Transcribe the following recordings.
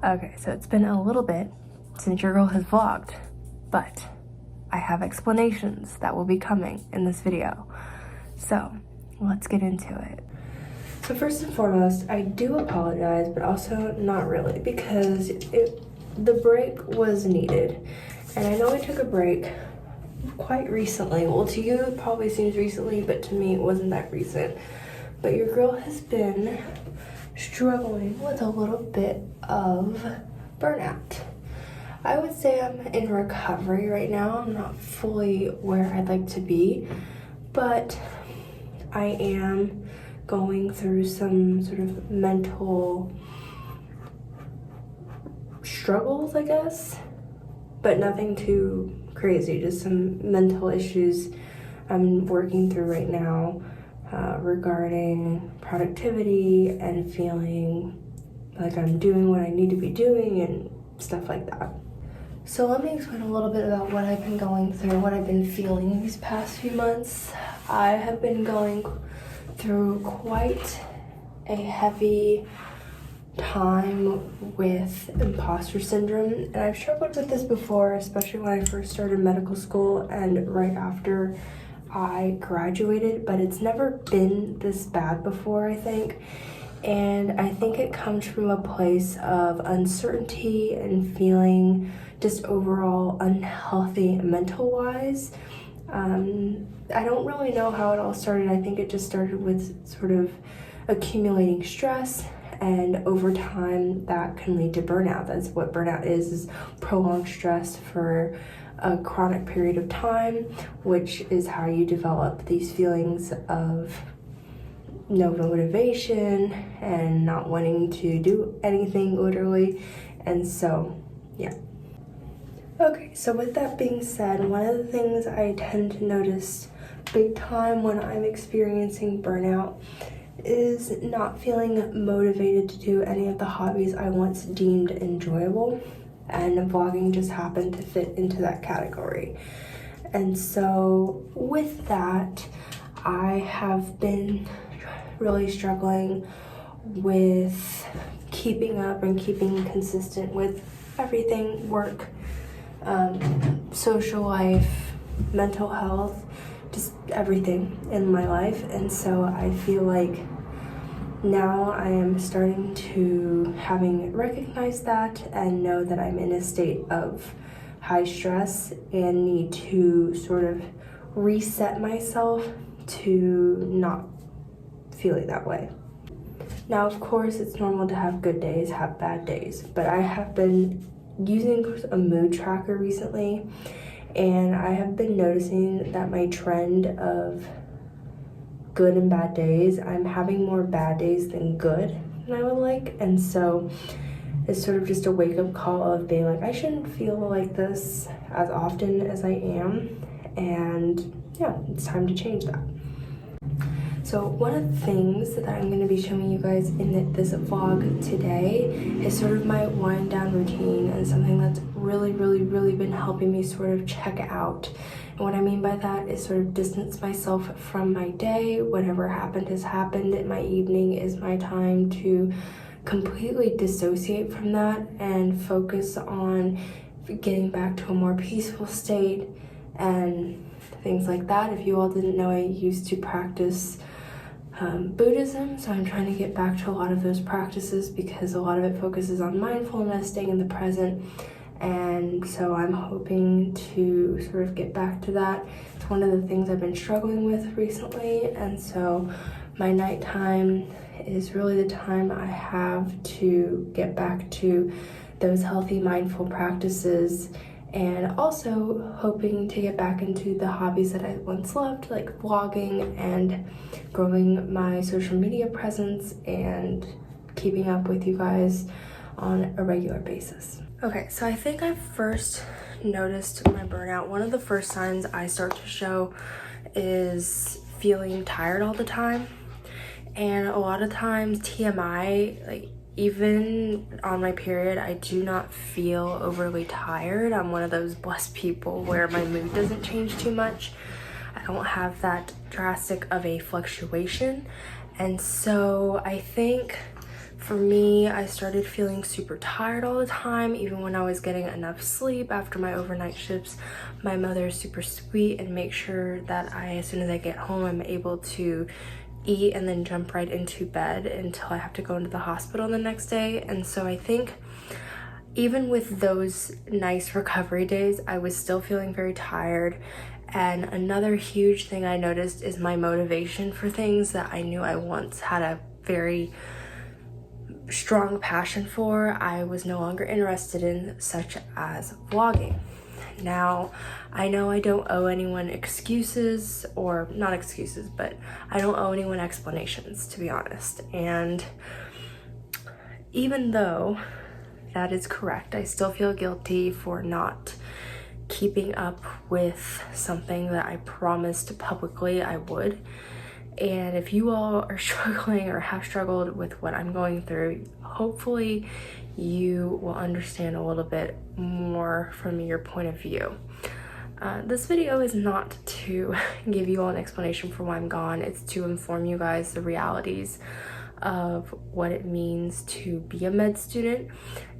Okay, so it's been a little bit since your girl has vlogged, but I have explanations that will be coming in this video. So let's get into it. So first and foremost, I do apologize, but also not really, because the break was needed. And I know I took a break quite recently. Well, to you it probably seems recently, but to me it wasn't that recent. But your girl has been struggling with a little bit of burnout. I would say I'm in recovery right now. I'm not fully where I'd like to be, but I am going through some sort of mental struggles, I guess, but nothing too crazy, just some mental issues I'm working through right now regarding productivity and feeling like I'm doing what I need to be doing and stuff like that. So let me explain a little bit about what I've been going through, what I've been feeling these past few months. I have been going through quite a heavy time with imposter syndrome, and I've struggled with this before, especially when I first started medical school and right after I graduated, but it's never been this bad before, I think. And I think it comes from a place of uncertainty and feeling just overall unhealthy mental wise. I don't really know how it all started. I think it just started with sort of accumulating stress, and over time that can lead to burnout. That's what burnout is prolonged stress for a chronic period of time, which is how you develop these feelings of no motivation and not wanting to do anything, literally. And so, yeah. Okay, so with that being said, one of the things I tend to notice big time when I'm experiencing burnout is not feeling motivated to do any of the hobbies I once deemed enjoyable, and vlogging just happened to fit into that category. And so with that, I have been really struggling with keeping up and keeping consistent with everything: work, social life, mental health, just everything in my life. And so I feel like now I am starting to having recognized that and know that I'm in a state of high stress and need to sort of reset myself to not feeling that way. Now, of course, it's normal to have good days, have bad days, but I have been using a mood tracker recently, and I have been noticing that my trend of good and bad days, I'm having more bad days than good than I would like. And so it's sort of just a wake-up call of being like, I shouldn't feel like this as often as I am, and yeah, it's time to change that. So one of the things that I'm going to be showing you guys in this vlog today is sort of my wind down routine, and something that's really been helping me sort of check out. And what I mean by that is sort of distance myself from my day. Whatever happened has happened. My evening is my time to completely dissociate from that and focus on getting back to a more peaceful state and things like that. If you all didn't know, I used to practice Buddhism, so I'm trying to get back to a lot of those practices because a lot of it focuses on mindfulness, staying in the present, and so I'm hoping to sort of get back to that. It's one of the things I've been struggling with recently, and so my nighttime is really the time I have to get back to those healthy, mindful practices, and also hoping to get back into the hobbies that I once loved, like vlogging and growing my social media presence and keeping up with you guys on a regular basis. Okay, so I think I first noticed my burnout. One of the first signs I start to show is feeling tired all the time. And a lot of times TMI, like even on my period, I do not feel overly tired. I'm one of those blessed people where my mood doesn't change too much. I don't have that drastic of a fluctuation. And so I think For me, I started feeling super tired all the time, even when I was getting enough sleep after my overnight shifts. My mother is super sweet and makes sure that as soon as I get home, I'm able to eat and then jump right into bed until I have to go into the hospital the next day. And so I think even with those nice recovery days, I was still feeling very tired. And another huge thing I noticed is my motivation for things that I knew I once had a very strong passion for, I was no longer interested in, such as vlogging. Now, I know I don't owe anyone excuses, or not excuses, but I don't owe anyone explanations, to be honest. And even though that is correct, I still feel guilty for not keeping up with something that I promised publicly I would. And if you all are struggling or have struggled with what I'm going through, hopefully you will understand a little bit more from your point of view. This video is not to give you all an explanation for why I'm gone. It's to inform you guys the realities of what it means to be a med student,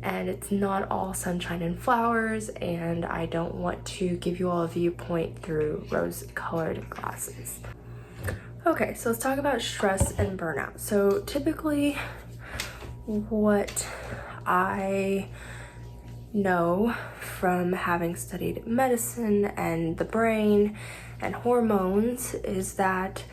and it's not all sunshine and flowers, and I don't want to give you all a viewpoint through rose-colored glasses. Okay, so let's talk about stress and burnout. So typically what I know from having studied medicine and the brain and hormones is that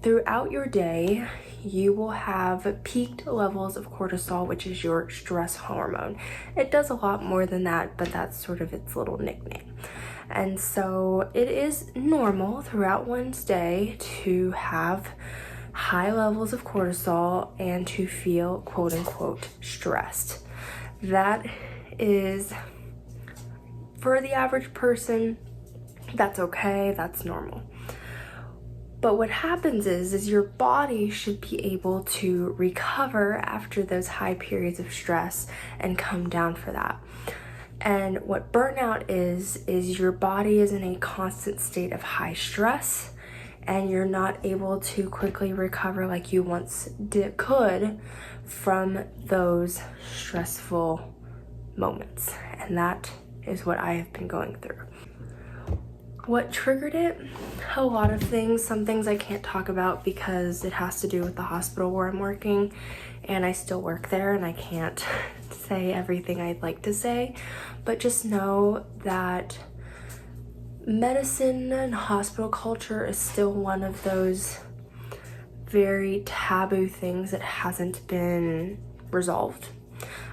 throughout your day, you will have peaked levels of cortisol, which is your stress hormone. It does a lot more than that, but that's sort of its little nickname. And so it is normal throughout one's day to have high levels of cortisol and to feel quote unquote stressed. That is, for the average person, that's okay, that's normal. But what happens is your body should be able to recover after those high periods of stress and come down for that. And what burnout is your body is in a constant state of high stress and you're not able to quickly recover like you once could from those stressful moments. And that is what I have been going through. What triggered it? A lot of things. Some things I can't talk about because it has to do with the hospital where I'm working, and I still work there and I can't say everything I'd like to say. But just know that medicine and hospital culture is still one of those very taboo things that hasn't been resolved.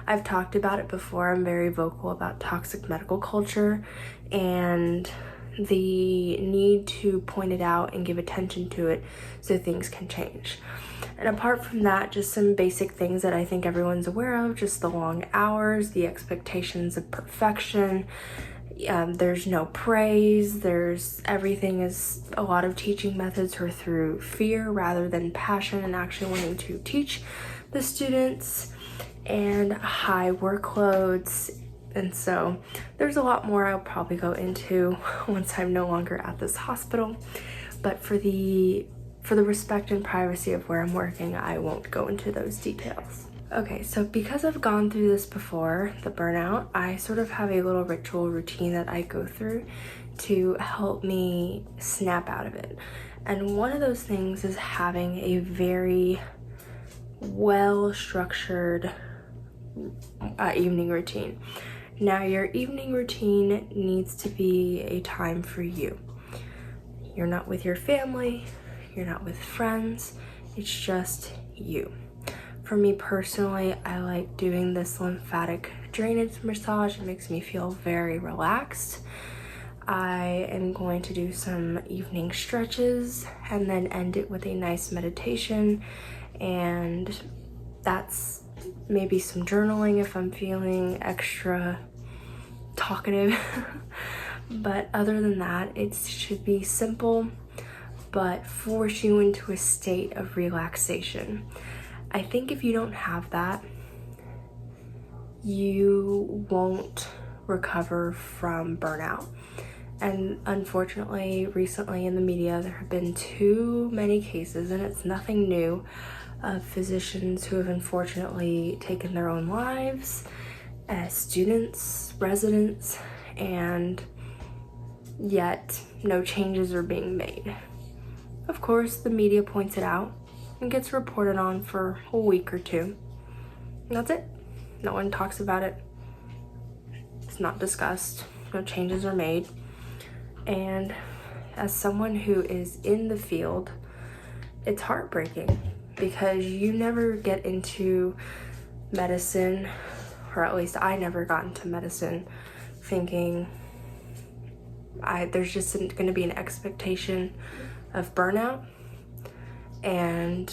I've talked about it before. I'm very vocal about toxic medical culture and the need to point it out and give attention to it so things can change. And apart from that, just some basic things that I think everyone's aware of, just the long hours, the expectations of perfection. There's no praise, everything is, a lot of teaching methods are through fear rather than passion and actually wanting to teach the students, and high workloads. And so there's a lot more I'll probably go into once I'm no longer at this hospital. But for the respect and privacy of where I'm working, I won't go into those details. Okay, so because I've gone through this before, the burnout, I sort of have a little ritual routine that I go through to help me snap out of it. And one of those things is having a very well-structured evening routine. Now, your evening routine needs to be a time for you. You're not with your family, you're not with friends, it's just you. For me personally, I like doing this lymphatic drainage massage. It makes me feel very relaxed. I am going to do some evening stretches and then end it with a nice meditation, and that's maybe some journaling if I'm feeling extra talkative. But other than that, it should be simple but force you into a state of relaxation. I think if you don't have that, you won't recover from burnout. And unfortunately, recently in the media, there have been too many cases, and it's nothing new, of physicians who have unfortunately taken their own lives as students, residents, and yet no changes are being made. Of course, the media points it out and gets reported on for a week or two. And that's it. No one talks about it. It's not discussed. No changes are made. And as someone who is in the field, it's heartbreaking because you never get into medicine, or at least I never got into medicine thinking there's just going to be an expectation of burnout, and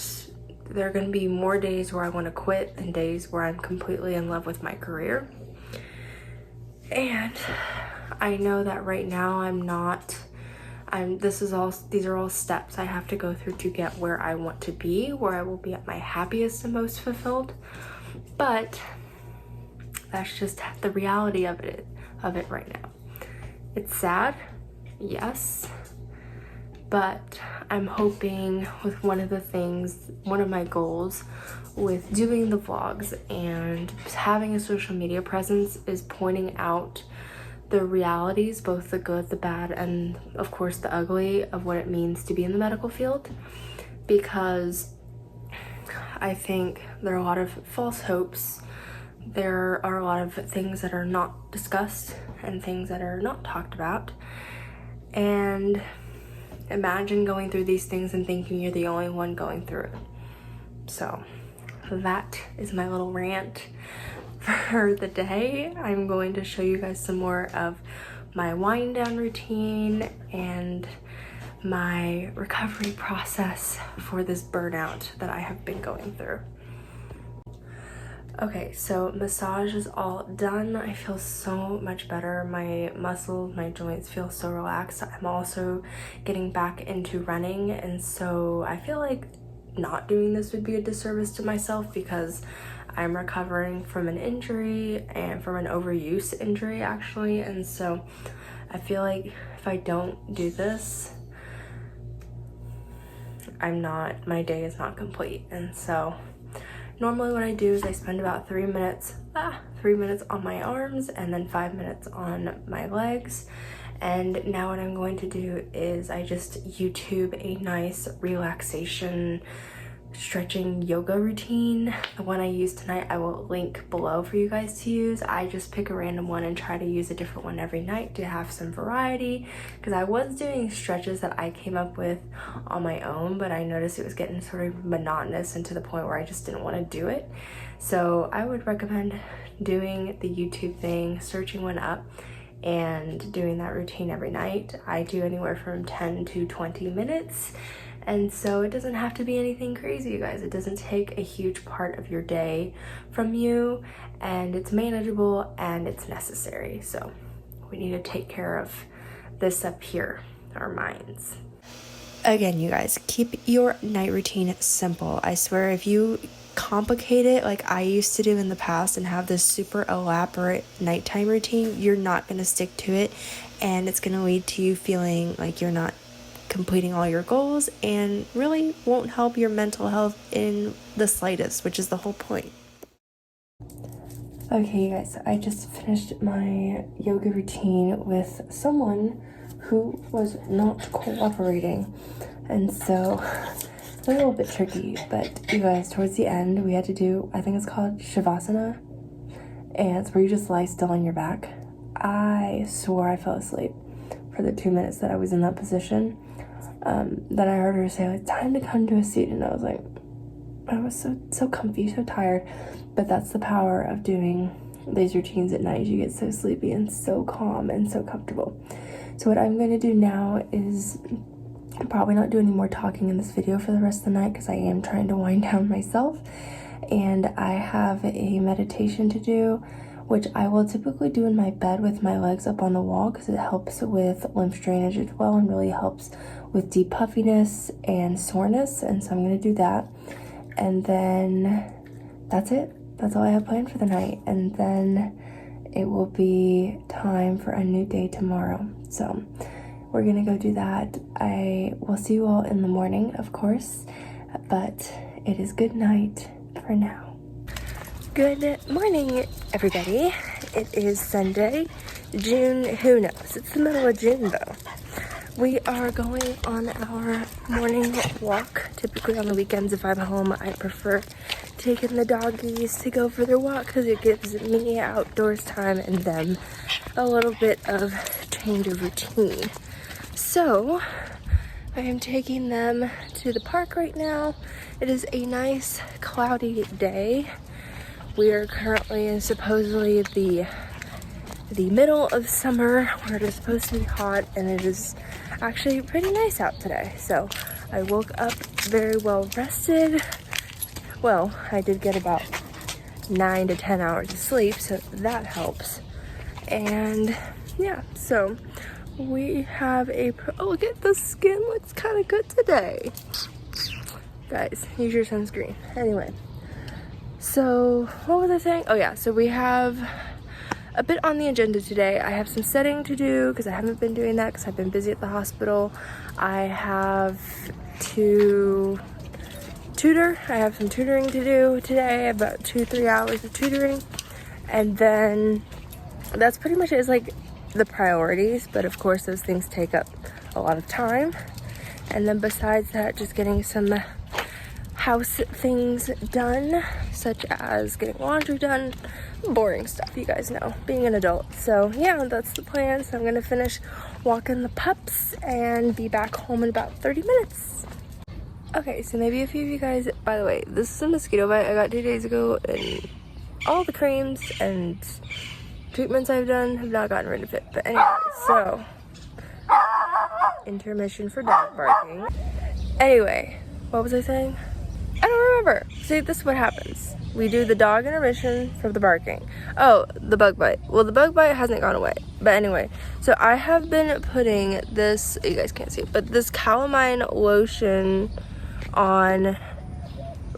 there are going to be more days where I want to quit than days where I'm completely in love with my career. And I know that right now these are all steps I have to go through to get where I want to be, where I will be at my happiest and most fulfilled. But that's just the reality of it right now. It's sad, yes, but I'm hoping with one of my goals with doing the vlogs and having a social media presence is pointing out the realities, both the good, the bad, and of course the ugly of what it means to be in the medical field, because I think there are a lot of false hopes. There are a lot of things that are not discussed and things that are not talked about. And imagine going through these things and thinking you're the only one going through it. So that is my little rant for the day. I'm going to show you guys some more of my wind down routine and my recovery process for this burnout that I have been going through. Okay, so massage is all done. I feel so much better. My muscles, my joints feel so relaxed. I'm also getting back into running, and so I feel like not doing this would be a disservice to myself because I'm recovering from an injury and from an overuse injury actually, and so I feel like if I don't do this, my day is not complete. And so normally what I do is I spend about 3 minutes on my arms and then 5 minutes on my legs. And now what I'm going to do is I just YouTube a nice relaxation stretching yoga routine. The one I used tonight I will link below for you guys to use. I just pick a random one and try to use a different one every night to have some variety, because I was doing stretches that I came up with on my own, but I noticed it was getting sort of monotonous and to the point where I just didn't want to do it. So I would recommend doing the YouTube thing, searching one up and doing that routine every night. I do anywhere from 10 to 20 minutes. And so it doesn't have to be anything crazy, you guys. It doesn't take a huge part of your day from you, and it's manageable and it's necessary. So we need to take care of this up here, our minds. Again, you guys, keep your night routine simple. I swear, if you complicate it like I used to do in the past and have this super elaborate nighttime routine, you're not going to stick to it, and it's going to lead to you feeling like you're not completing all your goals and really won't help your mental health in the slightest, which is the whole point. Okay, you guys, I just finished my yoga routine with someone who was not cooperating, and so it's a little bit tricky. But you guys, towards the end we had to do, I think it's called Shavasana, and it's where you just lie still on your back. I swore I fell asleep for the 2 minutes that I was in that position. Then I heard her say, like, time to come to a seat, and I was like, I was so comfy, so tired. But that's the power of doing these routines at night. You get so sleepy and so calm and so comfortable. So what I'm going to do now is probably not do any more talking in this video for the rest of the night, because I am trying to wind down myself, and I have a meditation to do, which I will typically do in my bed with my legs up on the wall, because it helps with lymph drainage as well and really helps with deep puffiness and soreness. And so I'm going to do that, and then that's it. That's all I have planned for the night, and then it will be time for a new day tomorrow. So we're gonna go do that. I will see you all in the morning, of course, but it is good night for now. Good morning, everybody. It is Sunday, June, who knows? It's the middle of June though. We are going on our morning walk. Typically on the weekends if I'm home, I prefer taking the doggies to go for their walk because it gives me outdoors time and them a little bit of change of routine. So I am taking them to the park right now. It is a nice cloudy day. We are currently in supposedly the middle of summer where it is supposed to be hot, and it is actually pretty nice out today. So I woke up very well rested. Well, I did get about 9 to 10 hours of sleep, so that helps. And yeah, so we have oh, look at the skin, looks kind of good today. Guys, use your sunscreen. Anyway, so what was I saying? Oh yeah, so we have a bit on the agenda today. I have some setting to do because I haven't been doing that because I've been busy at the hospital. I have to tutor. I have some tutoring to do today, about 2-3 hours of tutoring. And then that's pretty much it. It's like the priorities, but of course those things take up a lot of time. And then besides that, just getting some house things done, such as getting laundry done, boring stuff, you guys know, being an adult. So yeah, that's the plan. So I'm gonna finish walking the pups and be back home in about 30 minutes. Okay, so maybe a few of you guys, by the way, this is a mosquito bite I got 2 days ago, and all the creams and treatments I've done have not gotten rid of it. But anyway, so intermission for dog barking. Anyway, what was I saying? I don't remember. See, this is what happens. We do the dog intermission for the barking. Oh, the bug bite. Well, the bug bite hasn't gone away. But anyway, so I have been putting this, you guys can't see it, but this calamine lotion on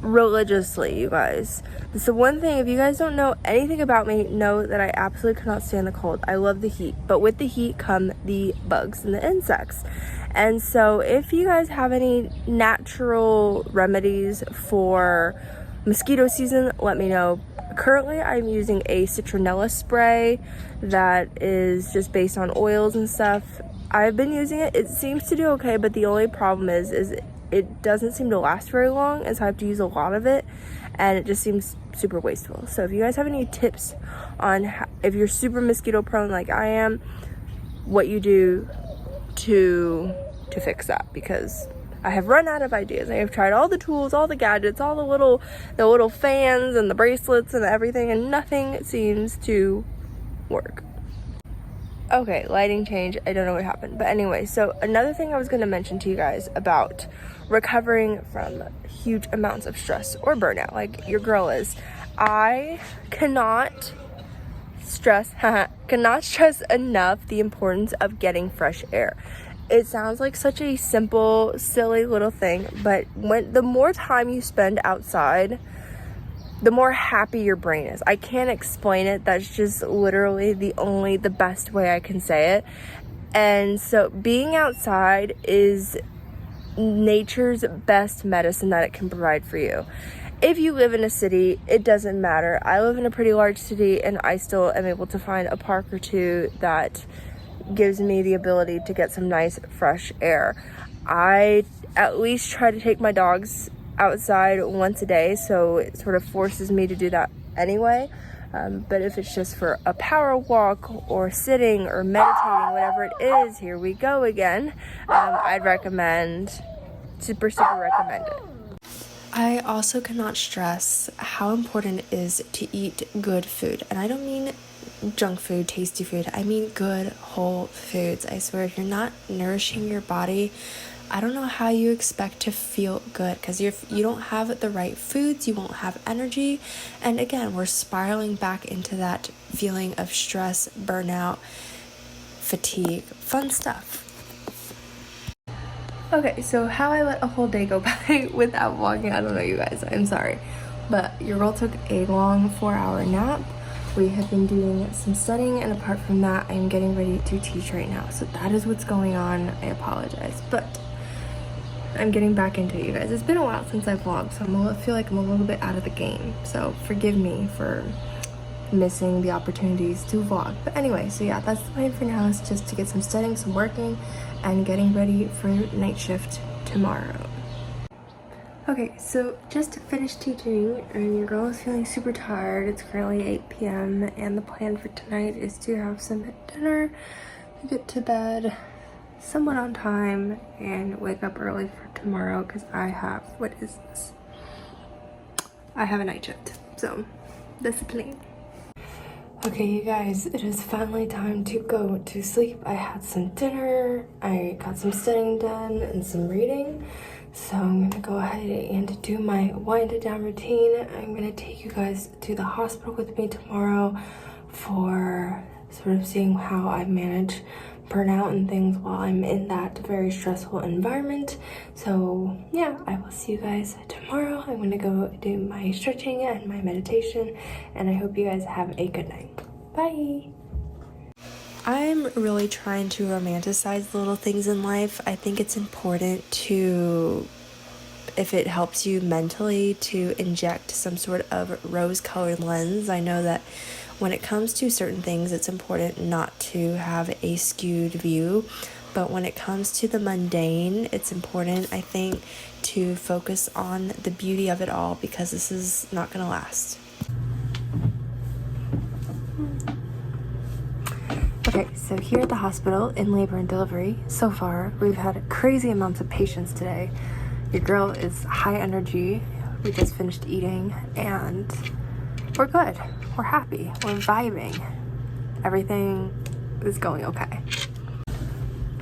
religiously, you guys. It's the one thing, if you guys don't know anything about me, know that I absolutely cannot stand the cold. I love the heat, but with the heat come the bugs and the insects. And so if you guys have any natural remedies for mosquito season, let me know. Currently I'm using a citronella spray that is just based on oils and stuff. I've been using it. It seems to do okay, but the only problem is it doesn't seem to last very long, and so I have to use a lot of it, and it just seems super wasteful. So if you guys have any tips on how, if you're super mosquito prone like I am, what you do to fix that, because I have run out of ideas. I have tried all the tools, all the gadgets, all the little fans and the bracelets and everything, and nothing seems to work. Okay, lighting change. I don't know what happened. But anyway, so another thing I was going to mention to you guys about recovering from huge amounts of stress or burnout, like your girl is. I cannot stress enough the importance of getting fresh air. It sounds like such a simple, silly little thing, but the more time you spend outside, the more happy your brain is. I can't explain it. That's just literally the best way I can say it. And so being outside is nature's best medicine that it can provide for you. If you live in a city, it doesn't matter. I live in a pretty large city, and I still am able to find a park or two that gives me the ability to get some nice fresh air. I at least try to take my dogs outside once a day, so it sort of forces me to do that anyway. But if it's just for a power walk or sitting or meditating, whatever it is, here we go again, I'd recommend, super recommend it. I also cannot stress how important it is to eat good food. And I don't mean junk food, tasty food. I mean good, whole foods. I swear, if you're not nourishing your body, I don't know how you expect to feel good, because you don't have the right foods, you won't have energy. And again, we're spiraling back into that feeling of stress, burnout, fatigue, fun stuff. Okay, so how I let a whole day go by without vlogging, I don't know, you guys, I'm sorry. But your girl took a long 4-hour nap. We have been doing some studying, and apart from that, I'm getting ready to teach right now. So that is what's going on. I apologize. But I'm getting back into it, you guys. It's been a while since I vlogged, so I feel like I'm a little bit out of the game. So forgive me for missing the opportunities to vlog. But anyway, so yeah, that's the plan for now, is just to get some studying, some working, and getting ready for night shift tomorrow. Okay, so just finished teaching, and your girl is feeling super tired. It's currently 8 p.m. and the plan for tonight is to have some dinner, get to bed somewhat on time, and wake up early for tomorrow because I have, what is this? I have a night shift, so that's the plan. Okay, you guys, it is finally time to go to sleep. I had some dinner, I got some studying done, and some reading. So I'm gonna go ahead and do my wind down routine. I'm gonna take you guys to the hospital with me tomorrow for sort of seeing how I manage burnout and things while I'm in that very stressful environment. So yeah, I will see you guys tomorrow. I'm gonna go do my stretching and my meditation, and I hope you guys have a good night. Bye. I'm really trying to romanticize little things in life. I think it's important to, if it helps you mentally, to inject some sort of rose-colored lens. I know that when it comes to certain things, it's important not to have a skewed view. But when it comes to the mundane, it's important, I think, to focus on the beauty of it all, because this is not going to last. Okay, so here at the hospital in labor and delivery, so far, we've had crazy amounts of patients today. Your girl is high energy. We just finished eating, and we're good. We're happy. We're vibing. Everything is going okay.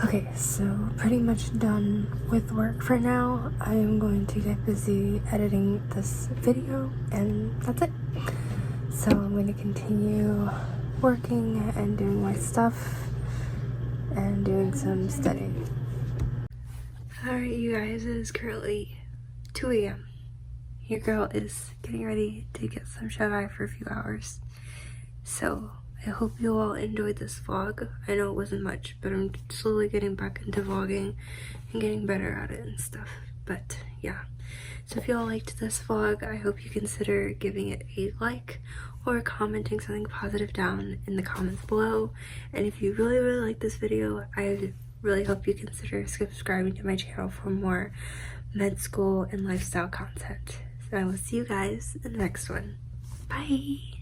Okay, so pretty much done with work for now. I am going to get busy editing this video, and that's it. So I'm going to continue working and doing my stuff and doing some studying. Alright, you guys, it is currently 2 a.m. Your girl is getting ready to get some shut-eye for a few hours. So I hope you all enjoyed this vlog. I know it wasn't much, but I'm slowly getting back into vlogging and getting better at it and stuff. But yeah, so if you all liked this vlog, I hope you consider giving it a like or commenting something positive down in the comments below. And if you really like this video, I really hope you consider subscribing to my channel for more med school and lifestyle content. So I will see you guys in the next one. Bye!